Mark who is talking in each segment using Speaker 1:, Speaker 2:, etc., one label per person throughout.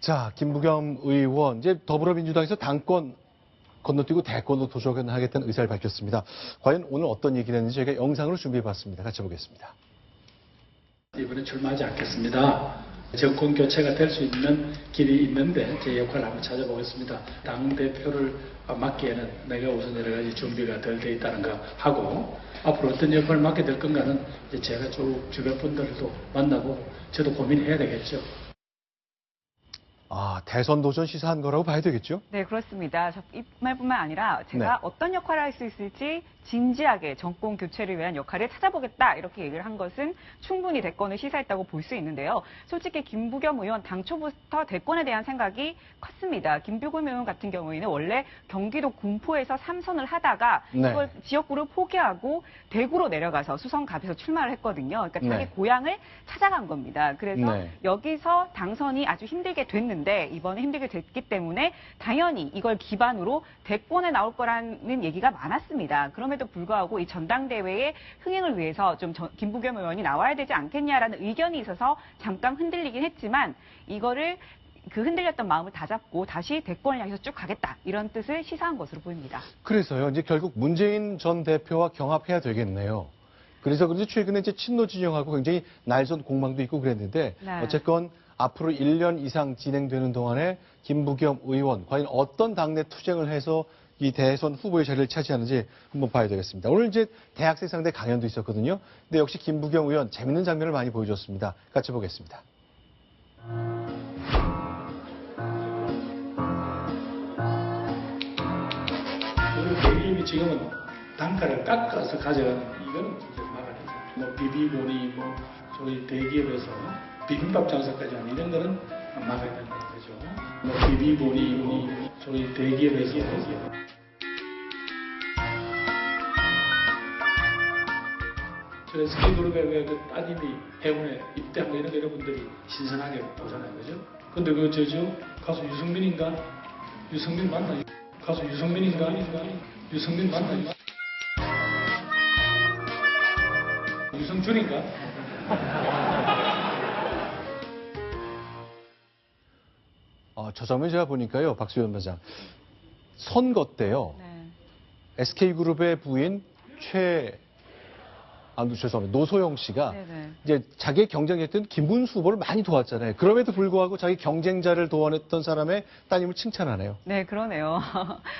Speaker 1: 자, 김부겸 의원, 이제 더불어민주당에서 당권 건너뛰고 대권으로 도전하겠다는 의사를 밝혔습니다. 과연 오늘 어떤 얘기를 했는지 저희가 영상으로 준비해봤습니다. 같이 보겠습니다.
Speaker 2: 이번에 출마하지 않겠습니다. 정권 교체가 될 수 있는 길이 있는데 제 역할을 한번 찾아보겠습니다. 당대표를 맡기에는 내가 우선 여러 가지 준비가 덜 돼 있다는 거 하고 앞으로 어떤 역할을 맡게 될 건가는 이제 제가 쭉 주변 분들도 만나고 저도 고민해야 되겠죠.
Speaker 1: 대선 도전 시사한 거라고 봐야 되겠죠?
Speaker 3: 네, 그렇습니다. 이 말뿐만 아니라 제가
Speaker 1: 네.
Speaker 3: 어떤 역할을 할 수 있을지 진지하게 정권 교체를 위한 역할을 찾아보겠다 이렇게 얘기를 한 것은 충분히 대권을 시사했다고 볼 수 있는데요. 솔직히 김부겸 의원 당초부터 대권에 대한 생각이 컸습니다. 김부겸 의원 같은 경우에는 원래 경기도 군포에서 3선을 하다가
Speaker 1: 네.
Speaker 3: 이걸 지역구를 포기하고 대구로 내려가서 수성갑에서 출마를 했거든요. 그러니까 자기
Speaker 1: 네.
Speaker 3: 고향을 찾아간 겁니다. 그래서
Speaker 1: 네.
Speaker 3: 여기서 당선이 아주 힘들게 됐는데 이번에 힘들게 됐기 때문에 당연히 이걸 기반으로 대권에 나올 거라는 얘기가 많았습니다. 그럼에도 불구하고 이 전당대회의 흥행을 위해서 좀 김부겸 의원이 나와야 되지 않겠냐라는 의견이 있어서 잠깐 흔들리긴 했지만 이거를 그 흔들렸던 마음을 다잡고 다시 대권을 향해서 쭉 가겠다 이런 뜻을 시사한 것으로 보입니다.
Speaker 1: 그래서요, 이제 결국 문재인 전 대표와 경합해야 되겠네요. 그래서 그런지 최근에 이제 친노 진영하고 굉장히 날선 공방도 있고 그랬는데
Speaker 3: 네.
Speaker 1: 어쨌건 앞으로 1년 이상 진행되는 동안에 김부겸 의원 과연 어떤 당내 투쟁을 해서 이 대선 후보의 자리를 차지하는지 한번 봐야 되겠습니다. 오늘 이제 대학생 상대 강연도 있었거든요. 근데 역시 김부겸 의원 재밌는 장면을 많이 보여줬습니다. 같이 보겠습니다.
Speaker 2: 그리고 대기업이 지금은 단가를 깎아서 가져가는 이거는 진짜 막아야 되죠. 뭐 비비고니 뭐 소위 대기업에서 비빔밥 장사까지 하는 이런 거는 막아야 된다는 거죠. 뭐 비비고니 소위 대기업에서 저 SK그룹의 그 따님이 해운에 입대하고 이런 거 여러분들이 신선하게 보잖아요, 그죠? 근데 그 저죠 가수 유승민인가? 유승민 맞나? 가수 유승민인가? 유승민 맞나? 유승준인가?
Speaker 1: 저 장면 제가 보니까요, 박수현 반장. 선거 때요,
Speaker 3: 네.
Speaker 1: SK그룹의 부인 죄송합니다. 노소영 씨가
Speaker 3: 네네.
Speaker 1: 이제 자기의 경쟁했던 김문수 후보를 많이 도왔잖아요. 그럼에도 불구하고 자기 경쟁자를 도와냈던 사람의 따님을 칭찬하네요.
Speaker 3: 네, 그러네요.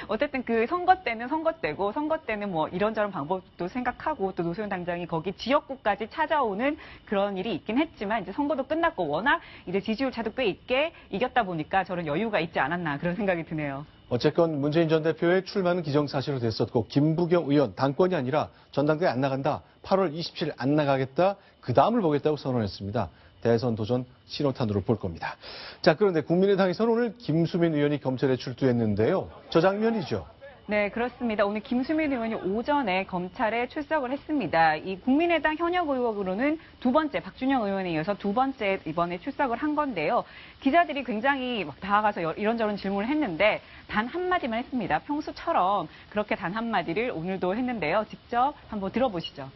Speaker 3: 어쨌든 그 선거 때는 선거 때고 선거 때는 뭐 이런저런 방법도 생각하고 또 노소연 당장이 거기 지역구까지 찾아오는 그런 일이 있긴 했지만 이제 선거도 끝났고 워낙 이제 지지율 차도 꽤 있게 이겼다 보니까 저런 여유가 있지 않았나 그런 생각이 드네요.
Speaker 1: 어쨌건 문재인 전 대표의 출마는 기정사실로 됐었고 김부겸 의원 당권이 아니라 전당대회 안 나간다. 8월 27일 안 나가겠다. 그 다음을 보겠다고 선언했습니다. 대선 도전 신호탄으로 볼 겁니다. 자, 그런데 국민의당에서는 오늘 김수민 의원이 검찰에 출두했는데요. 저 장면이죠.
Speaker 3: 네, 그렇습니다. 오늘 김수민 의원이 오전에 검찰에 출석을 했습니다. 이 국민의당 현역 의원으로는 두 번째, 박준영 의원에 이어서 두 번째 이번에 출석을 한 건데요. 기자들이 굉장히 막 다가가서 이런저런 질문을 했는데 단 한마디만 했습니다. 평소처럼 그렇게 단 한마디를 오늘도 했는데요. 직접 한번 들어보시죠.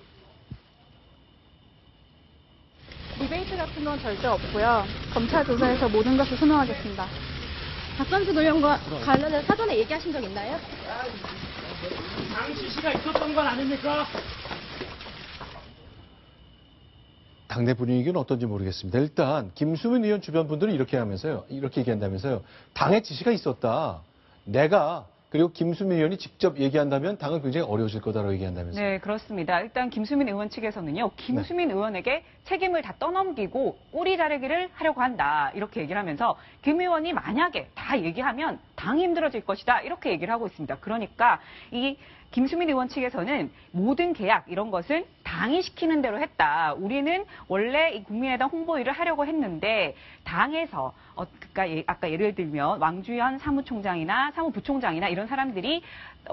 Speaker 4: 디베이트 같은 건 절대 없고요. 검찰 조사에서 모든 것을 소명하겠습니다. 박선주 의원과 관련해서 사전에 얘기하신 적 있나요?
Speaker 2: 당 지시가 있었던 건 아닙니까?
Speaker 1: 당내 분위기는 어떤지 모르겠습니다. 일단 김수민 의원 주변 분들은 이렇게 얘기한다면서요. 당의 지시가 있었다. 내가 그리고 김수민 의원이 직접 얘기한다면 당은 굉장히 어려워질 거다라고 얘기한다면서요.
Speaker 3: 네, 그렇습니다. 일단 김수민 의원 측에서는요. 김수민 의원에게 책임을 다 떠넘기고 꼬리 자르기를 하려고 한다. 이렇게 얘기를 하면서 김 의원이 만약에 다 얘기하면 당이 힘들어질 것이다. 이렇게 얘기를 하고 있습니다. 그러니까 이 김수민 의원 측에서는 모든 계약 이런 것은 당이 시키는 대로 했다. 우리는 원래 이 국민의당 홍보 일을 하려고 했는데 당에서 그러니까 아까 예를 들면 왕주현 사무총장이나 사무부총장이나 이런 사람들이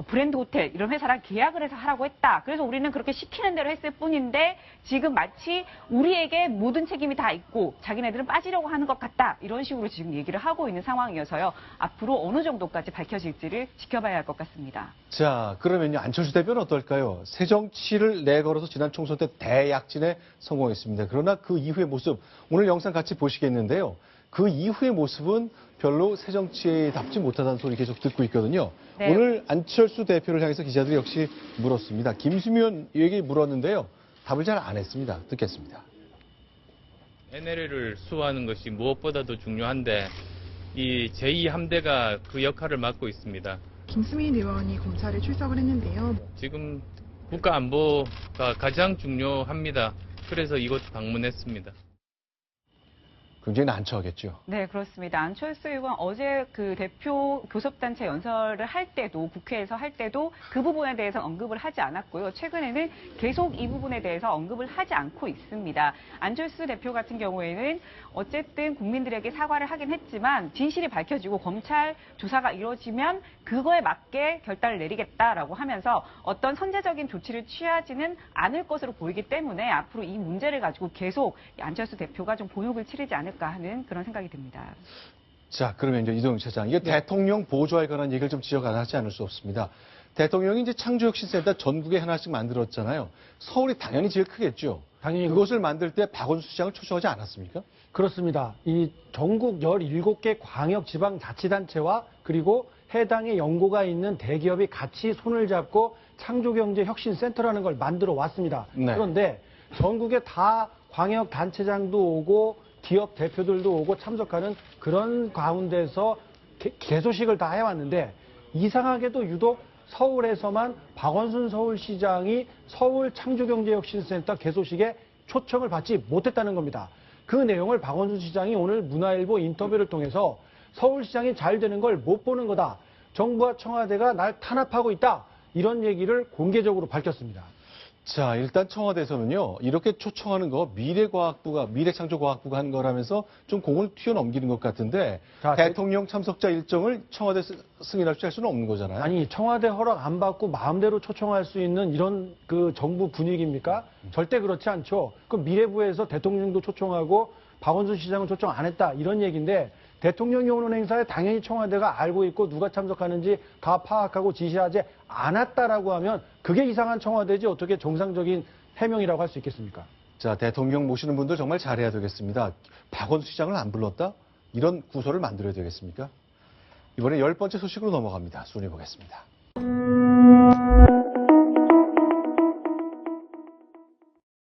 Speaker 3: 브랜드 호텔 이런 회사랑 계약을 해서 하라고 했다. 그래서 우리는 그렇게 시키는 대로 했을 뿐인데 지금 마치 우리에게 모든 책임이 다 있고 자기네들은 빠지려고 하는 것 같다. 이런 식으로 지금 얘기를 하고 있는 상황이어서요. 앞으로 어느 정도까지 밝혀질지를 지켜봐야 할 것 같습니다.
Speaker 1: 자, 그러면요. 안철수 대표는 어떨까요? 새 정치를 내걸어서 지난 총선 때 대약진에 성공했습니다. 그러나 그 이후의 모습, 오늘 영상 같이 보시겠는데요. 그 이후의 모습은 별로 새정치답지 못하다는 소리 계속 듣고 있거든요.
Speaker 3: 네.
Speaker 1: 오늘 안철수 대표를 향해서 기자들이 역시 물었습니다. 김수미 의원에게 물었는데요. 답을 잘 안 했습니다. 듣겠습니다.
Speaker 5: NLL을 수호하는 것이 무엇보다도 중요한데 이 제2함대가 그 역할을 맡고 있습니다.
Speaker 6: 김수민 의원이 검찰에 출석을 했는데요.
Speaker 5: 지금 국가 안보가 가장 중요합니다. 그래서 이곳 방문했습니다.
Speaker 1: 굉장히 난처하겠죠.
Speaker 3: 네, 그렇습니다. 안철수 의원 어제 그 대표 교섭단체 연설을 할 때도 국회에서 할 때도 그 부분에 대해서 언급을 하지 않았고요. 최근에는 계속 이 부분에 대해서 언급을 하지 않고 있습니다. 안철수 대표 같은 경우에는 어쨌든 국민들에게 사과를 하긴 했지만 진실이 밝혀지고 검찰 조사가 이루어지면 그거에 맞게 결단을 내리겠다라고 하면서 어떤 선제적인 조치를 취하지는 않을 것으로 보이기 때문에 앞으로 이 문제를 가지고 계속 안철수 대표가 좀 곤욕을 치르지 않을까 하는 그런 생각이 듭니다.
Speaker 1: 자, 그러면 이제 이동영 차장, 이게 대통령 보좌에 관한 얘기를 좀 지적하지 않을 수 없습니다. 대통령이 이제 창조혁신센터 전국에 하나씩 만들었잖아요. 서울이 당연히 제일 크겠죠.
Speaker 7: 당연히
Speaker 1: 그것을 만들 때 박원순 시장을 초청하지 않았습니까?
Speaker 7: 그렇습니다. 이 전국 17개 광역지방자치단체와 그리고 해당의 연고가 있는 대기업이 같이 손을 잡고 창조경제혁신센터라는 걸 만들어 왔습니다.
Speaker 1: 네.
Speaker 7: 그런데 전국에 다 광역단체장도 오고 기업 대표들도 오고 참석하는 그런 가운데서 개소식을 다 해왔는데 이상하게도 유독 서울에서만 박원순 서울시장이 서울 창조경제혁신센터 개소식에 초청을 받지 못했다는 겁니다. 그 내용을 박원순 시장이 오늘 문화일보 인터뷰를 통해서 서울시장이 잘 되는 걸 못 보는 거다. 정부와 청와대가 날 탄압하고 있다. 이런 얘기를 공개적으로 밝혔습니다.
Speaker 1: 자, 일단 청와대에서는요, 이렇게 초청하는 거 미래창조과학부가 한 거라면서 좀 공을 튀어넘기는 것 같은데,
Speaker 7: 자,
Speaker 1: 대통령 참석자 일정을 청와대 승인할 수는 없는 거잖아요.
Speaker 7: 아니, 청와대 허락 안 받고 마음대로 초청할 수 있는 이런 그 정부 분위기입니까? 절대 그렇지 않죠. 그 미래부에서 대통령도 초청하고 박원순 시장은 초청 안 했다. 이런 얘기인데 대통령이 오는 행사에 당연히 청와대가 알고 있고 누가 참석하는지 다 파악하고 지시하지 않았다라고 하면 그게 이상한 청와대지 어떻게 정상적인 해명이라고 할 수 있겠습니까?
Speaker 1: 자, 대통령 모시는 분들 정말 잘해야 되겠습니다. 박원순 시장을 안 불렀다? 이런 구설을 만들어야 되겠습니까? 이번에 10번째 소식으로 넘어갑니다. 순위 보겠습니다.